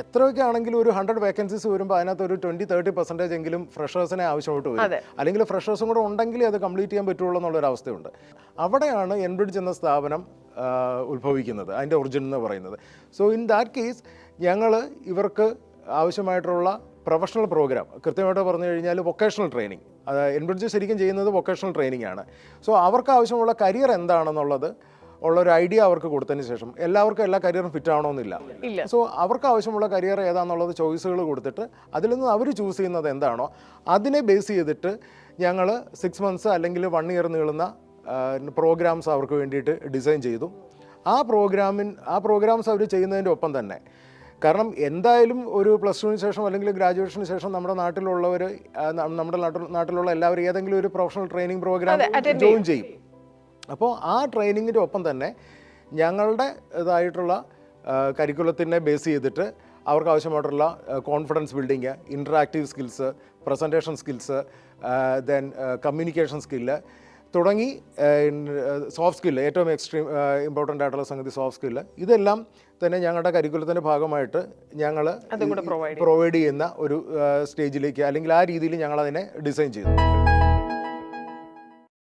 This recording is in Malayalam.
എത്രയൊക്കെ ആണെങ്കിലും ഒരു 100 വേക്കൻസീസ് വരുമ്പോൾ അതിനകത്ത് ഒരു 20-30% എങ്കിലും ഫ്രഷേഴ്സിനെ ആവശ്യമായിട്ട് വരും. അല്ലെങ്കിൽ ഫ്രഷേഴ്സും കൂടെ ഉണ്ടെങ്കിലേ അത് കംപ്ലീറ്റ് ചെയ്യാൻ പറ്റുള്ളൂ എന്നുള്ളൊരവസ്ഥയുണ്ട്. അവിടെയാണ് എൻബ്രിഡ്ജ് എന്ന സ്ഥാപനം ഉത്ഭവിക്കുന്നത്, അതിൻ്റെ ഒറിജിൻ എന്ന് പറയുന്നത്. സോ ഇൻ ദാറ്റ് കേസ് ഞങ്ങൾ ഇവർക്ക് ആവശ്യമായിട്ടുള്ള പ്രൊഫഷണൽ പ്രോഗ്രാം കൃത്യമായിട്ട് പറഞ്ഞു കഴിഞ്ഞാൽ വൊക്കേഷണൽ ട്രെയിനിങ്, എൻബ്രിഡ്ജ് ശരിക്കും ചെയ്യുന്നത് വൊക്കേഷണൽ ട്രെയിനിങ് ആണ്. സോ അവർക്ക് ആവശ്യമുള്ള കരിയർ എന്താണെന്നുള്ളത് ഉള്ളൊരു ഐഡിയ അവർക്ക് കൊടുത്തതിന് ശേഷം, എല്ലാവർക്കും എല്ലാ കരിയറും ഫിറ്റ് ആവണമെന്നില്ല. സോ അവർക്ക് ആവശ്യമുള്ള കരിയർ ഏതാണെന്നുള്ളത് ചോയ്സുകൾ കൊടുത്തിട്ട് അതിൽ നിന്ന് അവർ ചൂസ് ചെയ്യുന്നത് എന്താണോ അതിനെ ബേസ് ചെയ്തിട്ട് ഞങ്ങൾ 6 months അല്ലെങ്കിൽ 1 year നീളുന്ന പ്രോഗ്രാംസ് അവർക്ക് വേണ്ടിയിട്ട് ഡിസൈൻ ചെയ്തു. ആ പ്രോഗ്രാംസ് അവർ ചെയ്യുന്നതിൻ്റെ ഒപ്പം തന്നെ, കാരണം എന്തായാലും ഒരു +2 ശേഷം അല്ലെങ്കിൽ ഗ്രാജുവേഷന് ശേഷം നമ്മുടെ നാട്ടിലുള്ളവർ, നമ്മുടെ നാട്ടിലുള്ള എല്ലാവരും ഏതെങ്കിലും ഒരു പ്രൊഫഷണൽ ട്രെയിനിങ് പ്രോഗ്രാം ജോയിൻ ചെയ്യും. അപ്പോൾ ആ ട്രെയിനിങ്ങിൻ്റെ ഒപ്പം തന്നെ ഞങ്ങളുടെ ഇതായിട്ടുള്ള കരിക്കുലത്തിനെ ബേസ് ചെയ്തിട്ട് അവർക്ക് ആവശ്യമായിട്ടുള്ള confidence building, interactive skills, presentation skills, then communication skill തുടങ്ങി സോഫ്റ്റ് സ്കില്ല്, ഏറ്റവും ഇമ്പോർട്ടൻ്റ് ആയിട്ടുള്ള സംഗതി സോഫ്റ്റ് സ്കില്ല്, ഇതെല്ലാം തന്നെ ഞങ്ങളുടെ കരിക്കുലത്തിൻ്റെ ഭാഗമായിട്ട് ഞങ്ങൾ പ്രൊവൈഡ് ചെയ്യുന്ന ഒരു സ്റ്റേജിലേക്ക് അല്ലെങ്കിൽ ആ രീതിയിൽ ഞങ്ങളതിനെ ഡിസൈൻ ചെയ്തു.